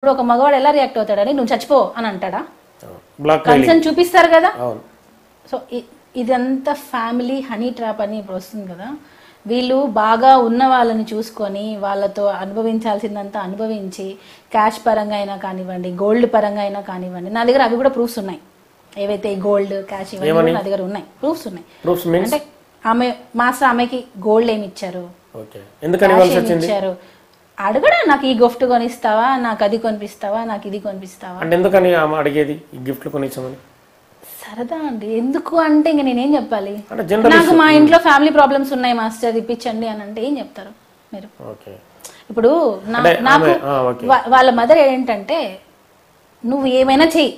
ఇప్పుడు ఒక మగవాడు ఎలా రియాక్ట్ అవుతాడని నువ్వు చచ్చిపో అని అంటాడా? బ్లాక్ కన్సర్న్ చూపిస్తారు కదా. అవును. సో ఇదంతా ఫ్యామిలీ హనీ ట్రాప్ అని ఇప్పుడు వస్తుంది కదా. వీళ్ళు బాగా ఉన్న వాళ్ళని చూసుకొని వాళ్ళతో అనుభవించాల్సిందంతా అనుభవించి క్యాష్ పరంగా అయినా కానివ్వండి, గోల్డ్ పరంగా అయినా కానివ్వండి, నా దగ్గర అవి కూడా ప్రూఫ్స్ ఉన్నాయి. ఏవైతే గోల్డ్ క్యాష్ ఇవన్నీ నా దగ్గర ఉన్నాయి, ప్రూఫ్స్ ఉన్నాయి. అంటే ఆమె మాస్టర్ ఆమెకి గోల్డ్ ఏమి ఇచ్చారు, ఇచ్చారు అడగడా, నాకు ఈ గిఫ్ట్ కొనిస్తావా, నాకు అది కొనిపిస్తావా, నాకు ఇది కొనిపిస్తావా అంటే ఎందుకని అడిగేది ఈ గిఫ్ట్లు కొనిచ్చామని? సరదా అండి. ఎందుకు అంటే ఇంక నేనేం చెప్పాలి, నాకు మా ఇంట్లో ఫ్యామిలీ ప్రాబ్లమ్స్ ఉన్నాయి మాస్టర్ ఇప్పించండి అని అంటే ఏం చెప్తారు మీరు? ఇప్పుడు నాకు వాళ్ళ మదర్ ఏంటంటే నువ్వు ఏమైనా చెయ్యి,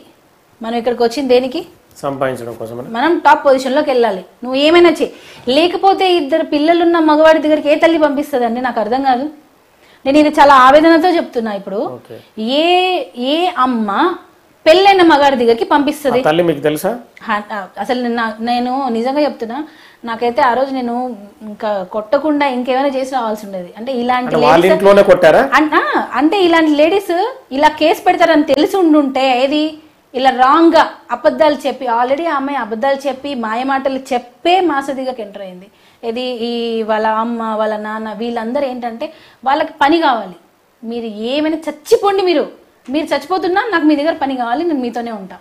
మనం ఇక్కడికి వచ్చింది దేనికి? సంపాదించడం కోసం. మనం టాప్ పొజిషన్ లోకి వెళ్ళాలి, నువ్వు ఏమైనా చెయ్యి. లేకపోతే ఇద్దరు పిల్లలున్న మగవాడి దగ్గరికి ఏ తల్లి పంపిస్తుందండి? నాకు అర్థం కాదు. నేను ఇది చాలా ఆవేదనతో చెప్తున్నా. ఇప్పుడు ఏ అమ్మ పెళ్ళైన మగాడి దగ్గరికి పంపిస్తుంది? మీకు తెలుసా? అసలు నేను నిజంగా చెప్తున్నా, నాకైతే ఆ రోజు నేను ఇంకా కొట్టకుండా ఇంకేమైనా చేసి రావాల్సి ఉండేది. అంటే ఇలాంటి ఇలాంటి లేడీస్ ఇలా కేసు పెడతారని తెలిసి ఉండుంటే ఏది ఇలా రాంగ్ గా అబద్ధాలు చెప్పి, ఆల్రెడీ ఆ అమ్మాయి అబద్ధాలు చెప్పి మాయమాటలు చెప్పే మాసదిగకి ఎంటర్ అయింది. ఇది ఈ వాళ్ళ అమ్మ వాళ్ళ నాన్న వీళ్ళందరూ ఏంటంటే వాళ్ళకి పని కావాలి. మీరు ఏమైనా చచ్చిపోండి, మీరు చచ్చిపోతున్నా నాకు మీ దగ్గర పని కావాలి, నేను మీతోనే ఉంటా.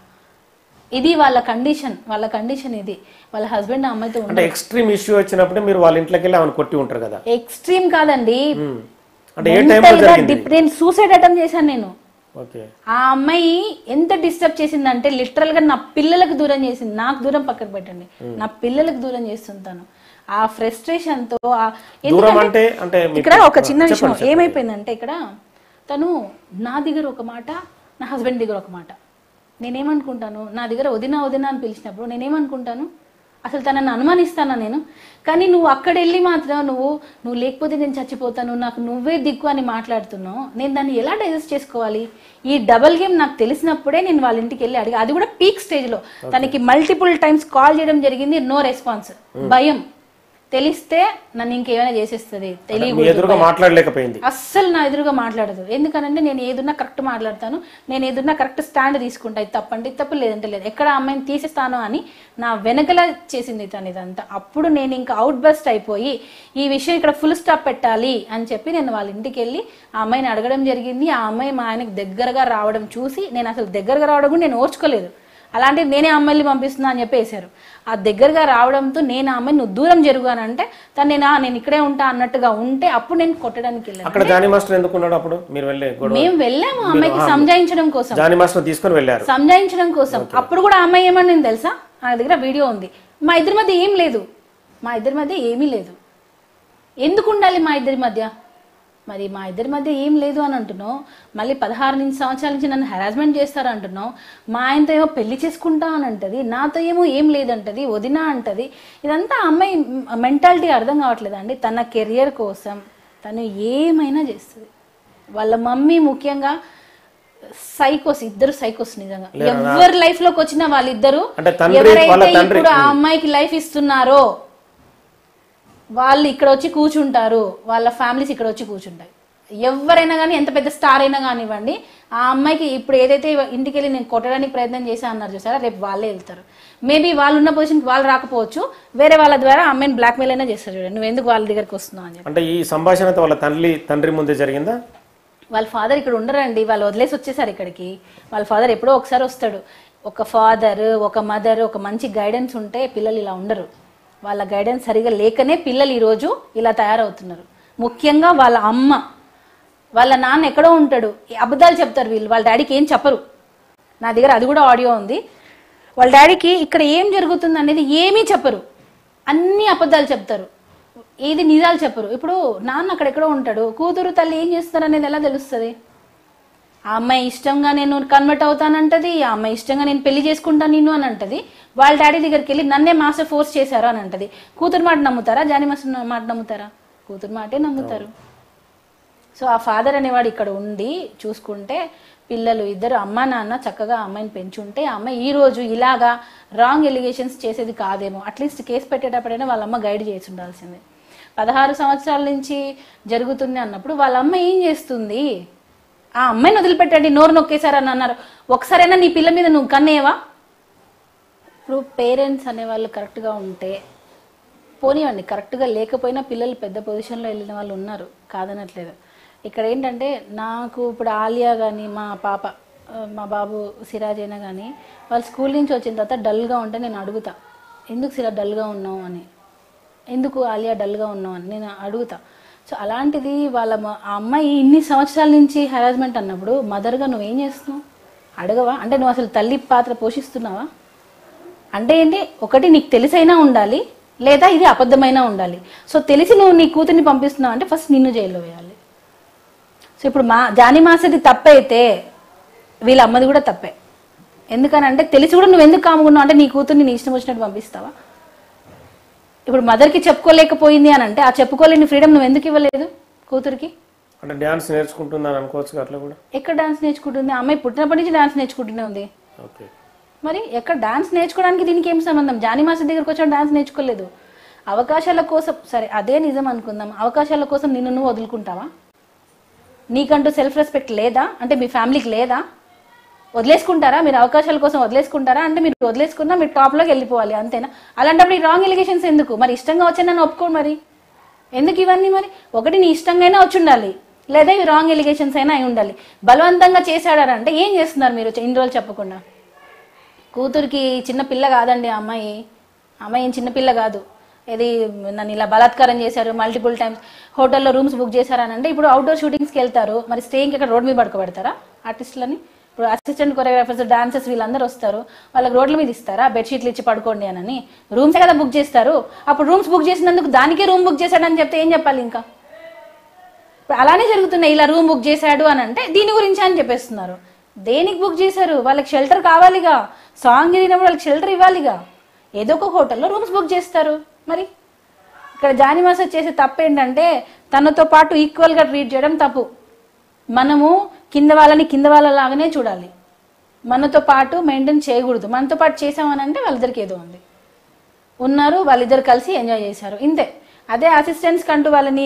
ఇది వాళ్ళ కండిషన్ ఇది. వాళ్ళ హస్బెండ్ అమ్మాయితో అంటే ఎక్స్ట్రీమ్ ఇష్యూ వచ్చినప్పుడు మీరు వాళ్ళ ఇంట్లోకి వెళ్ళి ఆమెను కొట్టి ఉంటారు కదా. ఎక్స్ట్రీమ్ కాదండి, నేను సూసైడ్ అటెంప్ట్ చేశాను నేను. ఆ అమ్మాయి ఎంత డిస్టర్బ్ చేసిందంటే లిటరల్ గా నా పిల్లలకు దూరం చేసింది. నాకు దూరం పక్కకు పెట్టండి, నా పిల్లలకు దూరం చేస్తుంటాను. ఆ ఫ్రస్ట్రేషన్ తో ఇక్కడ ఒక చిన్న విషయం ఏమైపోయిందంటే, ఇక్కడ తను నా దగ్గర ఒక మాట, నా హస్బెండ్ దగ్గర ఒక మాట. నేనేమనుకుంటాను, నా దగ్గర వదినా వదినా అని పిలిచినప్పుడు నేనేమనుకుంటాను, అసలు తనని అనుమానిస్తానా నేను? కానీ నువ్వు అక్కడ వెళ్ళి మాత్రం నువ్వు లేకపోతే నేను చచ్చిపోతాను, నాకు నువ్వే దిక్కు అని మాట్లాడుతున్నావు. నేను దాన్ని ఎలా డైజెస్ట్ చేసుకోవాలి? ఈ డబల్ గేమ్ నాకు తెలిసినప్పుడే నేను వాళ్ళ ఇంటికి వెళ్ళి అడిగా. అది కూడా పీక్ స్టేజ్ లో. తనకి మల్టిపుల్ టైమ్స్ కాల్ చేయడం జరిగింది, నో రెస్పాన్స్. భయం. తెలిస్తే నన్ను ఇంకేమైనా చేసేస్తుంది, మాట్లాడలేకపోయింది. అస్సలు నా ఎదురుగా మాట్లాడదు. ఎందుకనంటే నేను ఏదున్నా కరెక్ట్ మాట్లాడతాను, నేను ఏదున్నా కరెక్ట్ స్టాండ్ తీసుకుంటా. ఇది తప్పంటే తప్పు, లేదంటే లేదు. ఎక్కడ అమ్మాయిని తీసేస్తాను అని నా వెనకలా చేసింది తను ఇదంతా. అప్పుడు నేను ఇంకా అవుట్ బస్ట్ అయిపోయి ఈ విషయం ఇక్కడ ఫుల్ స్టాప్ పెట్టాలి అని చెప్పి నేను వాళ్ళ ఇంటికి వెళ్ళి ఆ అమ్మాయిని అడగడం జరిగింది. ఆ అమ్మాయి మా ఆయనకు దగ్గరగా రావడం చూసి నేను అసలు దగ్గరగా రావడం కూడా నేను ఓర్చుకోలేదు. అలాంటిది నేనే అమ్మాయిని పంపిస్తున్నా అని చెప్పి వేశారు. ఆ దగ్గరగా రావడంతో నేను ఆ అమ్మాయిని నువ్వు దూరం జరుగుగానంటే తను నేను ఇక్కడే ఉంటా అన్నట్టుగా ఉంటే అప్పుడు నేను కొట్టడానికి వెళ్ళాను. మేము వెళ్ళాము అమ్మాయికి సంజాయించడం కోసం, సంజాయించడం కోసం. అప్పుడు కూడా ఆ అమ్మాయి ఏమని తెలుసా, నా దగ్గర వీడియో ఉంది, మా ఇద్దరి మధ్య ఏం లేదు, మా ఇద్దరి మధ్య ఏమీ లేదు, ఎందుకు ఉండాలి మా ఇద్దరి మధ్య? మరి మా ఇద్దరి మధ్య ఏం లేదు అని అంటున్నావు, మళ్ళీ 16 సంవత్సరాల నుంచి నన్ను హెరాస్మెంట్ చేస్తారు అంటున్నావు. మా ఆయనతో ఏమో పెళ్లి చేసుకుంటా అని అంటది, నాతో ఏమో ఏం లేదంటది, వదినా అంటది. ఇదంతా అమ్మాయి మెంటాలిటీ అర్థం కావట్లేదు అండి. తన కెరియర్ కోసం తను ఏమైనా చేస్తుంది. వాళ్ళ మమ్మీ ముఖ్యంగా సైకోస్, ఇద్దరు సైకోస్. నిజంగా ఎవరి లైఫ్ లోకి వచ్చిన వాళ్ళిద్దరు ఎవరైతే ఇప్పుడు ఆ అమ్మాయికి లైఫ్ ఇస్తున్నారో వాళ్ళు ఇక్కడ వచ్చి కూర్చుంటారు, వాళ్ళ ఫ్యామిలీస్ ఇక్కడ వచ్చి కూర్చుంటాయి. ఎవరైనా కానీ, ఎంత పెద్ద స్టార్ అయినా కానివ్వండి, ఆ అమ్మాయికి ఇప్పుడు ఏదైతే ఇంటికి వెళ్ళి నేను కొట్టడానికి ప్రయత్నం చేశా అన్నారు చూసారా, రేపు వాళ్ళే వెళ్తారు. మేబీ వాళ్ళు ఉన్న పొజిషన్కి వాళ్ళు రాకపోవచ్చు, వేరే వాళ్ళ ద్వారా అమ్మాయిని బ్లాక్మెయిల్ అయినా చేస్తారు. చూడండి, నువ్వు ఎందుకు వాళ్ళ దగ్గరికి వస్తున్నావు అని చెప్పి. అంటే ఈ సంభాషణ వాళ్ళ తండ్రి ముందే జరిగిందా? వాళ్ళ ఫాదర్ ఇక్కడ ఉండరండి, వాళ్ళు వదిలేసి వచ్చేసారు ఇక్కడికి. వాళ్ళ ఫాదర్ ఎప్పుడో ఒకసారి వస్తాడు. ఒక ఫాదర్, ఒక మదర్, ఒక మంచి గైడెన్స్ ఉంటే పిల్లలు ఇలా ఉండరు. వాళ్ళ గైడెన్స్ సరిగా లేకనే పిల్లలు ఈరోజు ఇలా తయారవుతున్నారు. ముఖ్యంగా వాళ్ళ అమ్మ, వాళ్ళ నాన్న ఎక్కడో ఉంటాడు, అబద్ధాలు చెప్తారు వీళ్ళు. వాళ్ళ డాడీకి ఏం చెప్పరు. నా దగ్గర అది కూడా ఆడియో ఉంది. వాళ్ళ డాడీకి ఇక్కడ ఏం జరుగుతుంది అనేది ఏమీ చెప్పరు, అన్ని అబద్ధాలు చెప్తారు, ఏది నిజాలు చెప్పరు. ఇప్పుడు నాన్న అక్కడెక్కడో ఉంటాడు, కూతురు తల్లి ఏం చేస్తారు అనేది ఎలా తెలుస్తుంది? ఆ అమ్మాయి ఇష్టంగా నేను కన్వర్ట్ అవుతానంటది, ఆ అమ్మాయి ఇష్టంగా నేను పెళ్లి చేసుకుంటాను నిన్ను అని అంటది. వాళ్ళ డాడీ దగ్గరికి వెళ్ళి నన్నే మాస్టర్ ఫోర్స్ చేశారు అని అంటది. కూతురు మాట నమ్ముతారా, జానీ మాస్టర్ మాట నమ్ముతారా? కూతురు మాటే నమ్ముతారు. సో ఆ ఫాదర్ అనేవాడు ఇక్కడ ఉండి చూసుకుంటే పిల్లలు ఇద్దరు అమ్మ నాన్న చక్కగా అమ్మాయిని పెంచుంటే ఆ అమ్మాయి ఈ రోజు ఇలాగా రాంగ్ ఎలిగేషన్స్ చేసేది కాదేమో. అట్లీస్ట్ కేసు పెట్టేటప్పుడైనా వాళ్ళ అమ్మ గైడ్ చేసి ఉండాల్సిందే. 16 సంవత్సరాల నుంచి జరుగుతుంది అన్నప్పుడు వాళ్ళ అమ్మ ఏం చేస్తుంది? ఆ అమ్మాయిని వదిలిపెట్టండి, నోరు నొక్కేశారని అన్నారు. ఒకసారైనా నీ పిల్ల మీద నువ్వు కన్నేవా? ఇప్పుడు పేరెంట్స్ అనేవాళ్ళు కరెక్ట్గా ఉంటే పోనీవండి, కరెక్ట్గా లేకపోయినా పిల్లలు పెద్ద పొజిషన్లో వెళ్ళిన వాళ్ళు ఉన్నారు, కాదనట్లేదు. ఇక్కడ ఏంటంటే నాకు ఇప్పుడు ఆలియా కానీ మా పాప మా బాబు సిరాజ్ అయినా కానీ వాళ్ళు స్కూల్ నుంచి వచ్చిన తర్వాత డల్గా ఉంటే నేను అడుగుతా, ఎందుకు సిరా డల్గా ఉన్నావు అని, ఎందుకు ఆలియా డల్గా ఉన్నావు అని నేను అడుగుతా. సో అలాంటిది వాళ్ళ ఆ అమ్మాయి ఇన్ని సంవత్సరాల నుంచి హెరాస్మెంట్ అన్నప్పుడు మదర్గా నువ్వేం చేస్తున్నావు? అడగవా? అంటే నువ్వు అసలు తల్లి పాత్ర పోషిస్తున్నావా? అంటే ఏంటి, ఒకటి నీకు తెలిసైనా ఉండాలి, లేదా ఇది అబద్ధమైనా ఉండాలి. సో తెలిసి నువ్వు నీ కూతుర్ని పంపిస్తున్నావు అంటే ఫస్ట్ నిన్ను జైల్లో వేయాలి. సో ఇప్పుడు జానీ మాస్టర్ది తప్పే అయితే వీళ్ళ అమ్మది కూడా తప్పే. ఎందుకనంటే తెలిసి కూడా నువ్వు ఎందుకు కాముకున్నావు అంటే నీ కూతుర్ని నీ ఇష్టం వచ్చినట్టు పంపిస్తావా? ఇప్పుడు మదర్కి చెప్పుకోలేకపోయింది అని అంటే ఆ చెప్పుకోలేని ఫ్రీడమ్ నువ్వు ఎందుకు ఇవ్వలేదు కూతురికి? అంటే డాన్స్ నేర్చుకుంటున్నాను అనుకోవచ్చు అట్లా కూడా. ఎక్కడ డాన్స్ నేర్చుకుంటుంది? అమ్మాయి పుట్టినప్పటి నుంచి డాన్స్ నేర్చుకుంటూనే ఉంది. ఓకే, మరి ఎక్కడ డాన్స్ నేర్చుకోవడానికి దీనికి ఏం సంబంధం? జానీ మాస్టర్ దగ్గరకు వచ్చాడు, డాన్స్ నేర్చుకోలేదు. అవకాశాల కోసం, సరే అదే నిజం అనుకుందాం, అవకాశాల కోసం నిన్ను నువ్వు వదులుకుంటావా? నీకంటూ సెల్ఫ్ రెస్పెక్ట్ లేదా? అంటే మీ ఫ్యామిలీకి లేదా? వదిలేసుకుంటారా మీరు? అవకాశాల కోసం వదిలేసుకుంటారా? అంటే మీరు వదిలేసుకున్నా మీరు టాప్లోకి వెళ్ళిపోవాలి, అంతేనా? అలాంటప్పుడు ఈ రాంగ్ ఎలిగేషన్స్ ఎందుకు? మరి ఇష్టంగా వచ్చి నన్ను ఒప్పుకోండి, మరి ఎందుకు ఇవన్నీ? మరి ఒకటి నీ ఇష్టంగా అయినా వచ్చి ఉండాలి, లేదా ఇవి రాంగ్ ఎలిగేషన్స్ అయినా అయి ఉండాలి. బలవంతంగా చేశాడారంటే ఏం చేస్తున్నారు మీరు ఇన్ని రోజులు చెప్పకుండా? కూతురికి చిన్న పిల్ల కాదండి ఆ అమ్మాయి, అమ్మాయి ఏం చిన్నపిల్ల కాదు. ఇది నన్ను ఇలా బలాత్కారం చేశారు, మల్టిపుల్ టైమ్స్ హోటల్లో రూమ్స్ బుక్ చేశారని అంటే ఇప్పుడు అవుట్డోర్ షూటింగ్స్కి వెళ్తారు, మరి స్టేయింగ్కి ఇక్కడ రోడ్ మీద పడుకోబెడతారా ఆర్టిస్టులని? ఇప్పుడు అసిస్టెంట్ కొరియోగ్రాఫర్స్, డాన్సర్స్ వీళ్ళందరూ వస్తారు, వాళ్ళకి రోడ్ల మీద ఇస్తారా బెడ్షీట్లు ఇచ్చి పడుకోండి అని? రూమ్సే కదా బుక్ చేస్తారు. అప్పుడు రూమ్స్ బుక్ చేసినందుకు దానికే రూమ్ బుక్ చేశాడని చెప్తే ఏం చెప్పాలి? ఇంకా అలానే జరుగుతున్నాయి. ఇలా రూమ్ బుక్ చేశాడు అని అంటే దీని గురించి అని చెప్పేస్తున్నారు. దేనికి బుక్ చేశారు? వాళ్ళకి షెల్టర్ కావాలిగా, సాంగ్ జరిగినప్పుడు వాళ్ళకి షెల్టర్ ఇవ్వాలిగా. ఏదో ఒక హోటల్లో రూమ్స్ బుక్ చేస్తారు. మరి ఇక్కడ జానీ మాస్టర్ చేసే తప్పు ఏంటంటే తనతో పాటు ఈక్వల్గా ట్రీట్ చేయడం తప్పు. మనము కింద వాళ్ళని కింద వాళ్ళలాగానే చూడాలి, మనతో పాటు మెయింటైన్ చేయకూడదు. మనతో పాటు చేసామని అంటే వాళ్ళిద్దరికి ఏదో ఉంది, ఉన్నారు, వాళ్ళిద్దరు కలిసి ఎంజాయ్ చేశారు, ఇంతే. అదే అసిస్టెంట్స్ కంటూ వాళ్ళని